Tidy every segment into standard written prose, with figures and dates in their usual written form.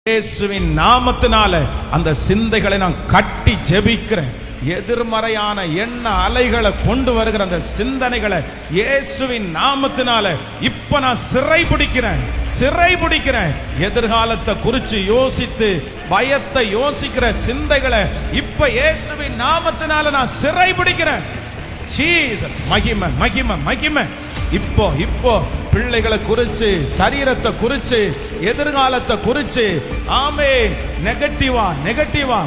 இயேசுவின் நாமத்தினால அந்த சிந்தைகளை நான் கட்டி ஜெபிக்கிறேன். எதிர்மறையான எண்ண அலைகளை கொண்டு வருகிற அந்த சிந்தனைகளை இயேசுவின் நாமத்தினால இப்ப நான் சிறைபிடிக்கிறேன். எதிர்காலத்தை குறித்து யோசித்து பயத்தை யோசிக்கிற சிந்தைகளை இப்ப இயேசுவின் நாமத்தினால நான் சிறைபிடிக்கிறேன். ஜீசஸ், மகிமை மகிமை மகிமை. இப்போ பிள்ளைகளை குறிச்சு, சரீரத்தை குறிச்சு, எதிர்காலத்தை குறிச்சு, ஆமென், நெகட்டிவா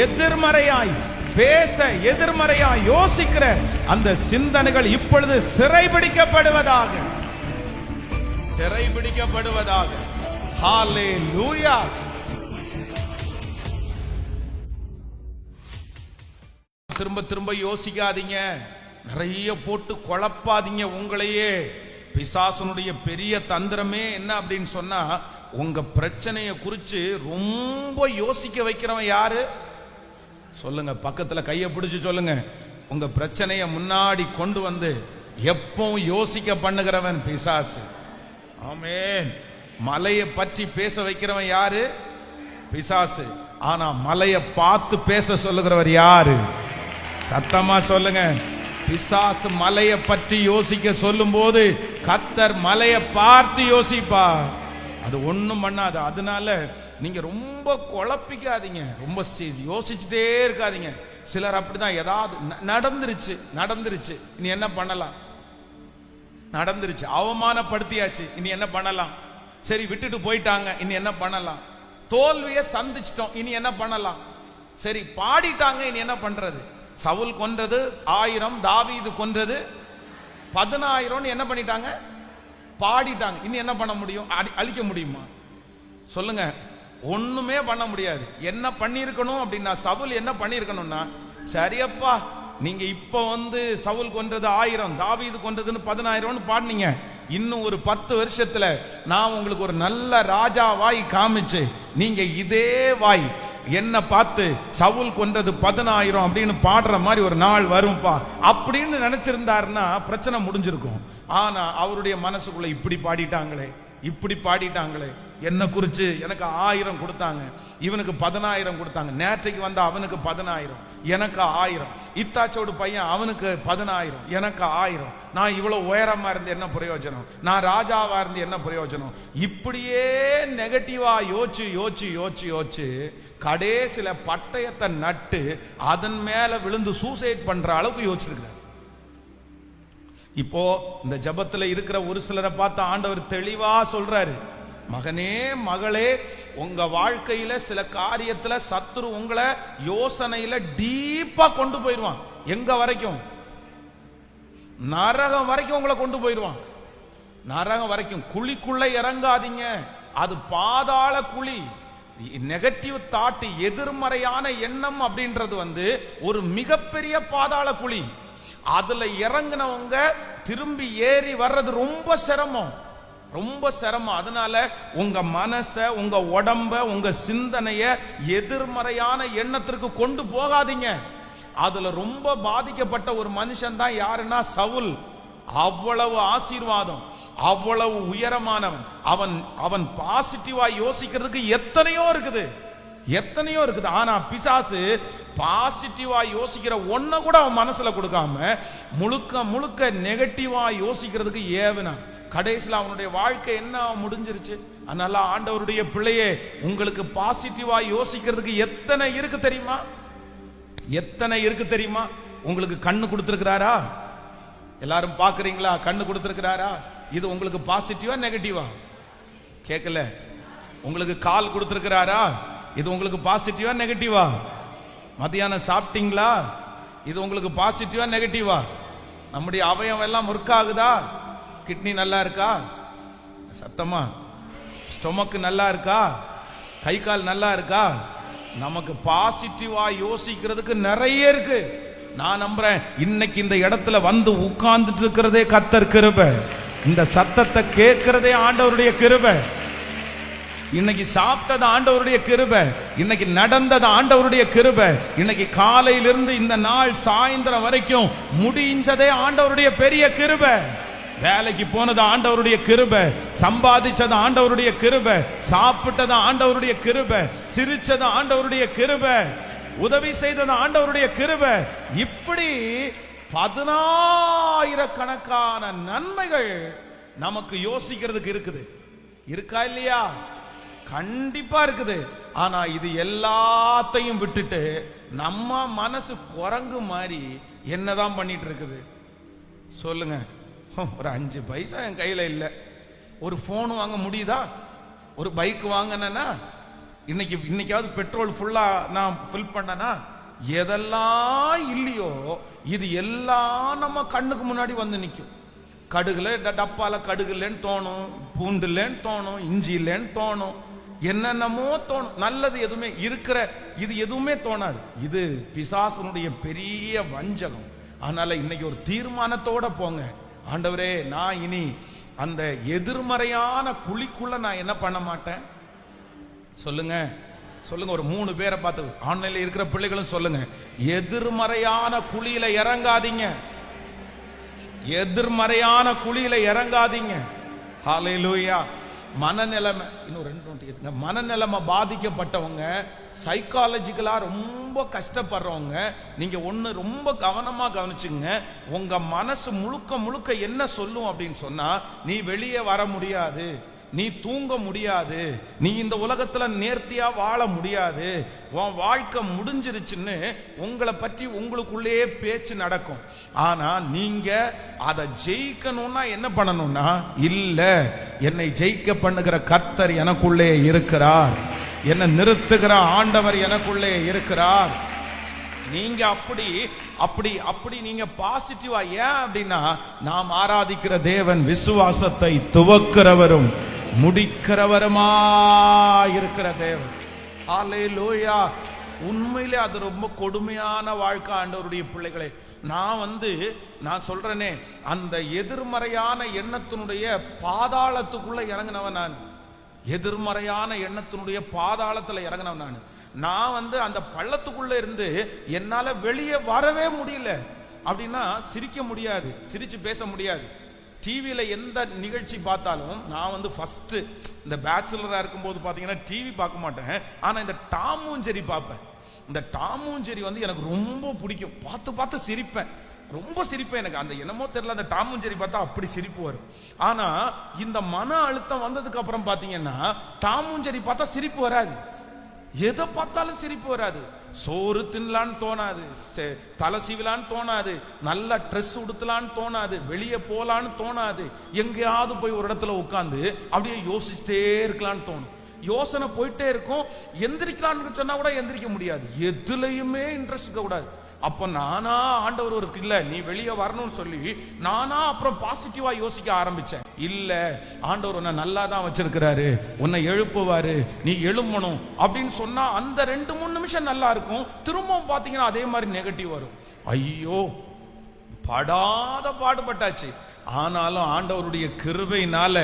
எதிர்மறையாய் பேச, எதிர்மறையாய் யோசிக்கிற அந்த சிந்தனைகள் இப்பொழுது சிறைபிடிக்கப்படுவதாக. ஹல்லேலூயா. திரும்ப யோசிக்காதீங்க, நிறைய போட்டு குழப்பாதீங்க உங்களையே. பிசாசனுடைய பெரிய தந்திரமே என்ன அப்படின்னு சொன்னா, உங்க பிரச்சனையை குறித்து ரொம்ப யோசிக்க வைக்கிறவன் யாரு சொல்லுங்க? பக்கத்துல கையை பிடிச்சு சொல்லுங்க. உங்க பிரச்சனையை முன்னாடி கொண்டு வந்து எப்பவும் யோசிக்க பண்ணுகிறவன் பிசாசு. ஆமென். மலையை பற்றி பேச வைக்கிறவன் யாரு? பிசாசு. ஆனா மலையை பார்த்து பேச சொல்லுகிறவர் யாரு? சத்தமா சொல்லுங்க. பிசாசு மலையை பற்றி யோசிக்க சொல்லும் போது கர்த்தர் மலையை பார்த்து யோசிப்பா. அது ஒண்ணும் பண்ணாது. அதனால நீங்க ரொம்ப குழப்பிக்காதீங்க, ரொம்ப யோசிச்சுட்டே இருக்காதீங்க. சிலர் அப்படிதான், ஏதாவது நடந்துருச்சு இனி என்ன பண்ணலாம், நடந்துருச்சு, அவமானப்படுத்தியாச்சு இனி என்ன பண்ணலாம், சரி விட்டுட்டு போயிட்டாங்க இனி என்ன பண்ணலாம், தோல்வியை சந்திச்சிட்டோம் இனி என்ன பண்ணலாம், சரி பாடிட்டாங்க இனி என்ன பண்றது. சவுல் கொன்றது 1000, தாவீது கொன்றது 10,000 என்ன பண்ணிட்டாங்க, பாடிட்டாங்க. இனி என்ன பண்ண முடியும்? அழிக்க முடியுமா சொல்லுங்க? ஒண்ணுமே பண்ண முடியாது. என்ன பண்ணிருக்கணும் அப்படின்னா, சவுல் என்ன பண்ணிருக்கணும்னா, சரியப்பா நீங்க இப்ப சவுல் கொன்றது 1000, தாவீது கொன்றதுன்னு 10,000 பாடினீங்க, இன்னும் ஒரு 10 வருஷத்துல நான் உங்களுக்கு ஒரு நல்ல ராஜா வாய் காமிச்சு, நீங்க இதே வாய் என்ன பார்த்து சவுல் கொன்றது 10,000 அப்படின்னு பாடுற மாதிரி ஒரு நாள் வரும்பா அப்படின்னு நினைச்சிருந்தாருன்னா பிரச்சனை முடிஞ்சிருக்கும். ஆனா அவருடைய மனசுக்குள்ள இப்படி பாடிட்டாங்களே, என்ன குறிச்சு எனக்கு 1000 கொடுத்தாங்க, இவனுக்கு 10,000 கொடுத்தாங்க, நேற்றைக்கு வந்த அவனுக்கு 10,000, எனக்கு 1000, இத்தாச்சோடு பையன் அவனுக்கு 10,000, எனக்கு 1000, நான் இவ்வளவு உயரமா இருந்து என்ன பிரயோஜனம், நான் ராஜாவா இருந்து என்ன பிரயோஜனம், இப்படியே நெகட்டிவா யோசிச்சு கடைசில பட்டயத்தை நட்டு அதன் மேல விழுந்து சூசைட் பண்ற அளவுக்கு யோசிச்சிருக்கிறார். இப்போ இந்த ஜபத்துல இருக்கிற ஒரு சிலரை பார்த்து ஆண்டவர் தெளிவா சொல்றாரு, மகனே மகளே, உங்க வாழ்க்கையில சில காரியத்துல சத்துரு உங்களை யோசனையில டீப்பா கொண்டு போயிடுவான். எங்க வரைக்கும்? நரகம் வரைக்கும் உங்களை கொண்டு போயிடுவான். நரகம் வரைக்கும். குழிக்குள்ள இறங்காதீங்க, அது பாதாள குழி. நெகட்டிவ் தாட், எதிர்மறையான எண்ணம் அப்படின்றது ஒரு மிகப்பெரிய பாதாள குழி. அதுல இறங்கினவங்க திரும்பி ஏறி வர்றது ரொம்ப சிரமம். அதனால உங்க மனச, உங்க உடம்ப, உங்க சிந்தனைய எதிர்மறையான எண்ணத்திற்கு கொண்டு போகாதீங்க. அதுல ரொம்ப பாதிக்கப்பட்ட ஒரு மனுஷன் தான் யாருன்னா சவுல். அவ்வளவு ஆசீர்வாதம், அவ்வளவு உயரமானவன். அவன் பாசிட்டிவா யோசிக்கிறதுக்கு எத்தனையோ இருக்குது. ஆனா பிசாசு பாசிட்டிவா யோசிக்கிற ஒன்ன கூட அவன் மனசுல கொடுக்காம முழுக்க நெகட்டிவா யோசிக்கிறதுக்கு ஏவினான். கடைசியில் அவனுடைய வாழ்க்கை என்ன முடிஞ்சிருச்சு. அதனால ஆண்டவருடைய பிள்ளையே, உங்களுக்கு பாசிட்டிவா யோசிக்கிறதுக்கு எத்தனை இருக்கு தெரியுமா? உங்களுக்கு கண்ணு கொடுத்திருக்கிறாரா? எல்லாரும் பாக்குறீங்களா? கண்ணு கொடுத்திருக்கிறாரா? இது உங்களுக்கு பாசிட்டிவா நெகட்டிவா? கேட்கல. உங்களுக்கு கால் கொடுத்திருக்கிறாரா? இது உங்களுக்கு பாசிட்டிவா நெகட்டிவா? மத்தியானம் சாப்பிட்டீங்களா? இது உங்களுக்கு பாசிட்டிவா நெகட்டிவா? நம்முடைய அவயவம் எல்லாம் ஒர்க் ஆகுதா? கிட்னி நல்லா இருக்கா? சத்தமா. ஸ்டொமக் நல்லா இருக்கா? கை கால் நல்லா இருக்கா? நமக்கு பாசிட்டிவா யோசிக்கிறதுக்கு நிறைய இருக்கு. நான் நம்புறேன், இன்னைக்கு இந்த இடத்துல உட்கார்ந்துட்டு இருக்கிறதே கர்த்தர் கிருபை. இந்த சத்தத்தை கேட்கிறதே ஆண்டவருடைய கிருபை. இன்னைக்கு சாப்பிட்டது ஆண்டவருடைய கிருபை. இன்னைக்கு நடந்தது ஆண்டவருடைய கிருபை. இன்னைக்கு காலையிலிருந்து இந்த நாள் சாயந்தரம் வரைக்கும் முடிஞ்சதே ஆண்டவருடைய பெரிய கிருபை. வேலைக்கு போனது ஆண்டவருடைய கிருபை, சம்பாதிச்சது ஆண்டவருடைய கிருபை, சாப்பிட்டது ஆண்டவருடைய கிருபை, சிரிச்சது ஆண்டவருடைய கிருபை, உதவி செய்தது ஆண்டவருடைய கிருபை. இப்படி 10,000கணக்கான நன்மைகள் நமக்கு யோசிக்கிறதுக்கு இருக்குது. இருக்கா இல்லையா? கண்டிப்பா இருக்குது. ஆனா இது எல்லாத்தையும் விட்டுட்டு நம்ம மனசு குரங்கு மாதிரி என்னதான் பண்ணிட்டு இருக்குது சொல்லுங்க? ஒரு 5 பைசா என் கையில இல்ல, ஒரு போன் வாங்க முடியுதா? ஒரு பைக் வாங்கினா இன்னைக்காவது பெட்ரோல் ஃபுல்லா நான் ஃபில் பண்ணனா? எதெல்லாம் இல்லையோ இது எல்லாம் நம்ம கண்ணுக்கு முன்னாடி வந்து நிற்கும். கடுகுல டப்பால கடுகு இல்லைன்னு தோணும், பூண்டு இல்லைன்னு தோணும், இஞ்சி இல்லைன்னு தோணும், என்னென்னமோ தோணும். நல்லது எதுவுமே இருக்கிற இது எதுவுமே தோணாது. இது பிசாசுனுடைய பெரிய வஞ்சகம். அதனால இன்னைக்கு ஒரு தீர்மானத்தோட போங்க. ஆண்டவரே, நான் இனி அந்த எதிர்மறையான குழிக்குள்ள நான் என்ன பண்ண மாட்டேன். சொல்லுங்க சொல்லுங்க. ஒரு 3 பேரை பார்த்து ஆன்லைன்ல இருக்கிற பிள்ளைகளும் சொல்லுங்க, எதிர்மறையான குழியில இறங்காதீங்க. எதிர்மறையான குழியில இறங்காதீங்க. ஹல்லேலூயா. மனநிலைமை இன்னும் 2 மனநிலைமை பாதிக்கப்பட்டவங்க, சைக்காலஜிக்கலா ரொம்ப கஷ்டப்படுறவங்க, நீங்க ஒண்ணு ரொம்ப கவனமா கவனிச்சுங்க. உங்க மனசு முழுக்க முழுக்க என்ன சொல்லும் அப்படின்னு சொன்னா, நீ வெளியே வர முடியாது, நீ தூங்க முடியாது, நீ இந்த உலகத்துல நேர்த்தியா வாழ முடியாது, உன் வாழ்க்கை முடிஞ்சிருச்சுன்னு உங்களை பற்றி உங்களுக்குள்ளேயே பேச்சு நடக்கும். ஆனா நீங்க அதை ஜெயிக்கணும்னா என்ன பண்ணணும்னா, இல்ல, என்னை ஜெயிக்க பண்ணுகிற கர்த்தர் எனக்குள்ளே இருக்கிறார், என்னை நிறுத்துகிற ஆண்டவர் எனக்குள்ளே இருக்கிறார். நீங்க அப்படி அப்படி அப்படி நீங்க பாசிட்டிவா. ஏன் அப்படின்னா, நாம் ஆராதிக்கிற தேவன் விசுவாசத்தை துவக்கிறவரும் முடிக்கிறவருமா இருக்கிற தேவன். ஹல்லேலூயா. உண்மையிலே அது ரொம்ப கொடுமையான வாழ்க்கை ஆண்டவருடைய பிள்ளைகளே. நான் சொல்றேனே, அந்த எதிர்மறையான எண்ணத்தினுடைய பாதாளத்துக்குள்ள இறங்கினவன் நான். எதிர்மறையான எண்ணத்தினுடைய பாதாளத்துல இறங்கினவன் நான். அந்த பள்ளத்துக்குள்ள இருந்து என்னால வெளியே வரவே முடியல. அப்படின்னா சிரிக்க முடியாது, சிரிச்சு பேச முடியாது. டிவியில எந்த நிகழ்ச்சி பார்த்தாலும் நான் ஃபர்ஸ்ட் இந்த பேச்சுலரா இருக்கும்போது பாத்தீங்கன்னா டிவி பார்க்க மாட்டேன். ஆனா இந்த டாம் அண்ட் ஜெர்ரி பார்ப்பேன். இந்த டாம் அண்ட் ஜெர்ரி எனக்கு ரொம்ப பிடிக்கும். பார்த்து பார்த்து சிரிப்பேன், ரொம்ப சிரிப்பேன். எனக்கு அந்த என்னமோ தெரியல, அந்த டாம் அண்ட் ஜெர்ரி பார்த்தா அப்படி சிரிப்பு வரும். ஆனா இந்த மன அழுத்தம் வந்ததுக்கு அப்புறம் பாத்தீங்கன்னா டாம் அண்ட் ஜெர்ரி பார்த்தா சிரிப்பு வராது. எதை பார்த்தாலும் சிரிப்பு வராது. சோறு தின்னலான்னு தோணாது, தலை சீவலான்னு தோணாது, நல்ல ட்ரெஸ் உடுத்தலான்னு தோணாது, வெளியே போலான்னு தோணாது, எங்கேயாவது போய் ஒரு இடத்துல உட்காந்து அப்படியே யோசிச்சுட்டே இருக்கலான்னு தோணும். யோசனை போயிட்டே இருக்கும். எந்திரிக்கலான்னு சொன்னா கூட எந்திரிக்க முடியாது. எதுலையுமே இன்ட்ரெஸ்ட் இருக்க கூடாது. அப்ப நானா ஆண்டவர் ஒரு இல்ல, நீ வெளியே வரணும்னு சொல்லி நானா அப்புறம் பாசிட்டிவா யோசிக்க ஆரம்பிச்சேன். இல்ல, ஆண்டவர் உன்னை நல்லா தான் வச்சிருக்கிறாரு, உன்னை எழுப்புவாரு, நீ எழும்பணும் அப்படின்னு சொன்னா அந்த 2-3 நிமிஷம் நல்லா இருக்கும். திரும்பவும் பாத்தீங்கன்னா அதே மாதிரி நெகட்டிவ் வரும். ஐயோ, படாத பாடுபட்டாச்சு. ஆனாலும் ஆண்டவருடைய கிருபையினால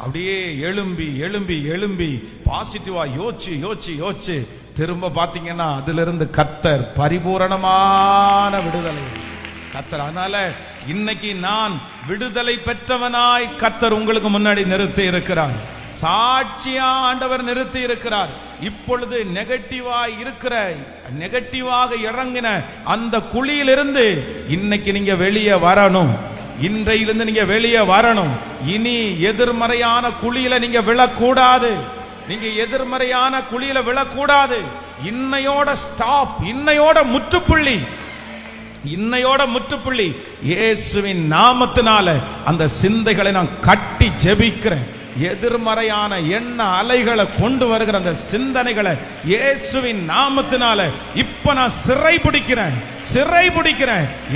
அப்படியே எழும்பி எழும்பி எழும்பி பாசிட்டிவா யோசிச்சு யோசிச்சு யோசிச்சு திரும்ப பாத்தீங்கன்னா அதுல இருந்து கர்த்தர் பரிபூரணமான விடுதலை கர்த்தர். அதனால இன்னைக்கு நான் விடுதலை பெற்றவனாய் கர்த்தர் உங்களுக்கு முன்னாடி நிறுத்தி இருக்கிறார். சாட்சியா ஆண்டவர் நிறுத்தி இருக்கிறார். இப்பொழுது நெகட்டிவாக இறங்கின அந்த குழியிலிருந்து இன்னைக்கு நீங்க வெளியே வரணும். இன்றையிலிருந்து நீங்க வெளியே வரணும். இனி எதிர்மறையான குழியில நீங்க விழக்கூடாது. நீங்க எதிர்மறையான குழியில விழக்கூடாது. இன்னையோட ஸ்டாப், இன்னையோட முற்றுப்புள்ளி, இன்னையோட முற்றுப்புள்ளி. இயேசுவின் நாமத்தினால அந்த சிந்தைகளை நான் கட்டி ஜெபிக்கிறேன். எதிர்மறையான எண்ண அலைகளை கொண்டு வருகிற அந்த சிந்தனைகளை இயேசுவின் நாமத்தினால இப்ப நான் சிறைபிடிக்கிறேன்.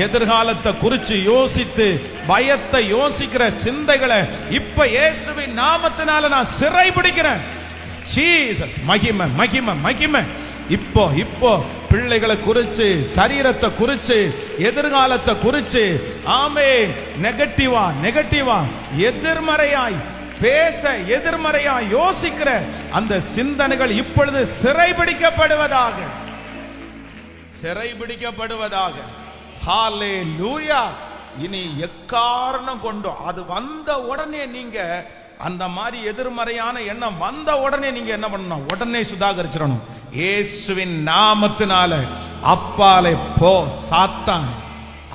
எதிர்காலத்தை குறித்து யோசித்து பயத்தை யோசிக்கிற சிந்தைகளை இப்ப இயேசுவின் நாமத்தினால நான் சிறைபிடிக்கிறேன். ஜீசஸ், மகிமை மகிமை மகிமை. இப்போ பிள்ளைகளை குறிச்சு, சரீரத்தை குறிச்சு, எதிர்காலத்தை குறிச்சு, ஆமென், நெகட்டிவா எதிர்மறையாய் பேச, எதிர்மறையா யோசிக்கிற அந்த சிந்தனைகள் இப்பொழுது சிறைபிடிக்கப்படுவதாக. ஹல்லேலூயா. இனி எக்காரணம் கொண்டு அது வந்த உடனே நீங்க அந்த மாதிரி எதிர்மறையான எண்ணம் வந்த உடனே நீங்க என்ன பண்ணணும்? உடனே சுதாகரிச்சிடணும். இயேசுவின் நாமத்தினால அப்பாலே போ சாத்தானே,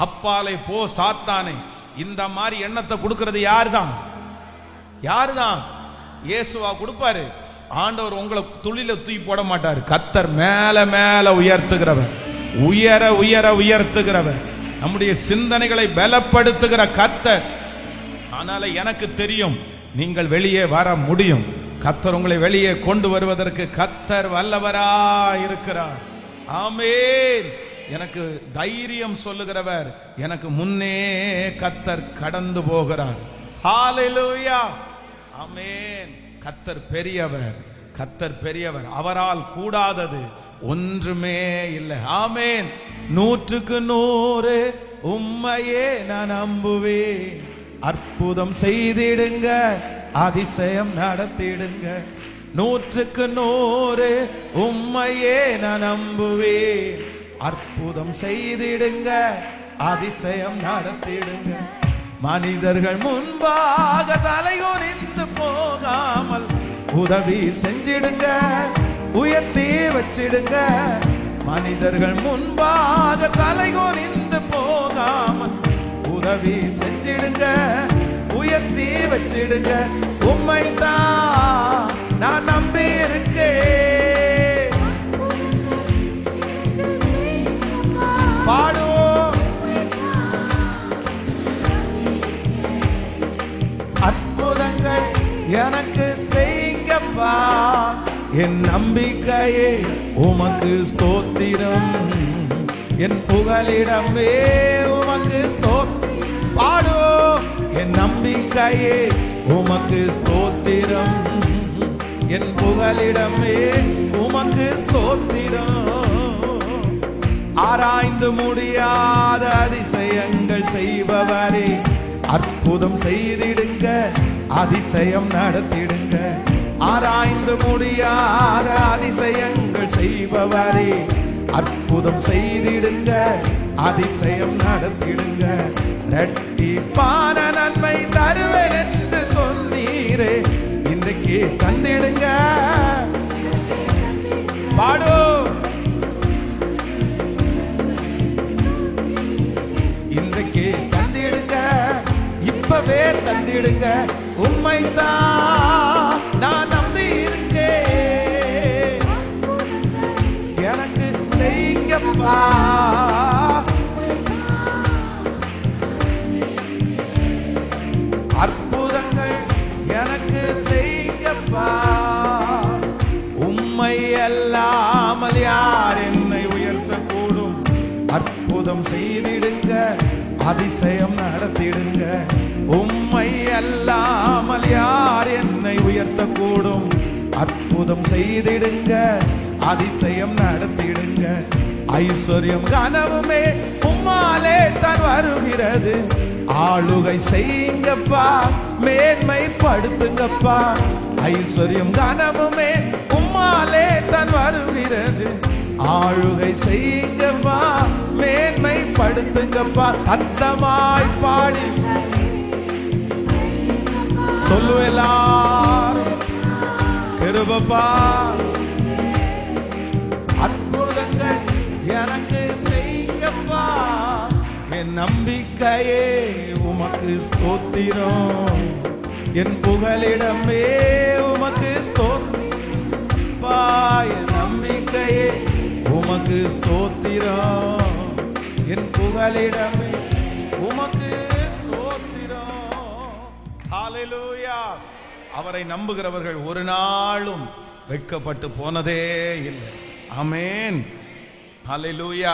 அப்பாலே போ சாத்தானே. இந்த மாதிரி எண்ணத்தை கொடுக்கிறது யாருதான்? யாருதான்? இயேசுவா கொடுப்பாரு. ஆண்டவர் உங்களை துளில தூக்கி போட மாட்டாரு. கர்த்தர் மேல மேல உயர்த்துகிறவர், உயர உயர உயர்த்துகிறவர், நம்முடைய சிந்தனைகளை பலப்படுத்துகிற கர்த்தர். அதனால எனக்கு தெரியும் நீங்கள் வெளியே வர முடியும். கர்த்தர் உங்களை வெளியே கொண்டு வருவதற்கு கர்த்தர் வல்லவராய் இருக்கிறார். ஆமென். எனக்கு தைரியம் சொல்லுகிறவர், எனக்கு முன்னே கர்த்தர் கடந்து போகிறார். ஹalleluya. ஆமென். கர்த்தர் பெரியவர், கர்த்தர் பெரியவர். அவரால் கூடாதது ஒன்றுமே இல்லை. ஆமென். 100க்கு 100 உம்மையே நான் நம்புவேன். அற்புதம் செய்திடுங்க, அதிசயம் நடத்திடுங்க. 100க்கு 100 உம்மையே நான் நம்புவேன். அற்புதம் செய்திடுங்க, அதிசயம் நடத்திடுங்க. மனிதர்கள் முன்பாக தலைகுனிந்து போகாமல் உதவி செஞ்சிடுங்க, உயர்த்தி வச்சிடுங்க. மனிதர்கள் முன்பாக தலைகுனிந்து போகாமல் உதவி செஞ்சிடுங்க, உயர்த்தி வச்சிடுங்க. உம்மைத்தான் நான் நம்பி இருக்கேன். பாடுவோம். அற்புதங்கள் எனக்கு செய்யுங்கப்பா, என் நம்பிக்கையே உமக்கு ஸ்தோத்திரம், என் புகலிடமே உமக்கு ஸ்தோத்திரம். பாடுவோம். என் நம்பிக்கையே உமக்கு ஸ்தோத்திரம், என் புகலிடமே உமக்கு ஸ்தோத்திரம். ஆராய்ந்து முடியாத அதிசயங்கள் செய்பவரே, அற்புதம் செய்திடுங்க, அதிசயம் நடத்திடுங்க. ஆராய்ந்து முடியாத அதிசயங்கள் செய்பவரே, அற்புதம் செய்திடுங்க, அதிசயம் நடத்திடுங்க. இரட்டிப்பான நன்மை தருவேன் என்று சொன்னீரே, இன்றைக்கு தந்திடுங்க. பாடு. இன்றைக்கு தந்திடுங்க, இப்பவே தந்திடுங்க. உம்மைத்தான் நான் நம்பி இருக்கேன், எனக்கு செய்யுங்கப்பா. அற்புதங்கள் எனக்கு செய்யுங்கப்பா. உம்மை அல்லாமல் யார் என்னை உயர்த்தக்கூடும்? அற்புதம் செய்திடுங்க, அதிசயம் நடத்திடுங்க. உம்மை அல்லாமல் யார் என்னை உயர்த்தக்கூடும்? அற்புதம் செய்திடுங்க, அதிசயம் நடத்திடுங்க. ஐஸ்வர்யம் கனவுமே உம்மாலே தான் வருகிறது. ஆளுகை செய்யுங்கப்பா, மேன்மைப்படுத்துங்கப்பா. ஐஸ்வர்யம் கனவுமே உம்மாலே தான் வருகிறது. ஆளுகை செய்யுங்கப்பா, மேன்மைப்படுத்துங்கப்பா. அத்தமாய் பாடி சொல்லு எல்லாரும், கிருபப்பா. அற்புதங்கள் எனக்கு செய்யுங்கப்பா, என் நம்பிக்கையே உமக்கு ஸ்தோத்திரம், என் புகலிடமே உமக்கு ஸ்தோத்திரப்பா. என் நம்பிக்கையே உமக்கு ஸ்தோத்திரம், என் புகலிடமே உமக்கு ஸ்தோத்திரம். ஹalleluya. அவரை நம்புகிறவர்கள் ஒரு நாளும் வெட்கப்பட்டு போனதே இல்லை. ஆமென். ஹalleluya.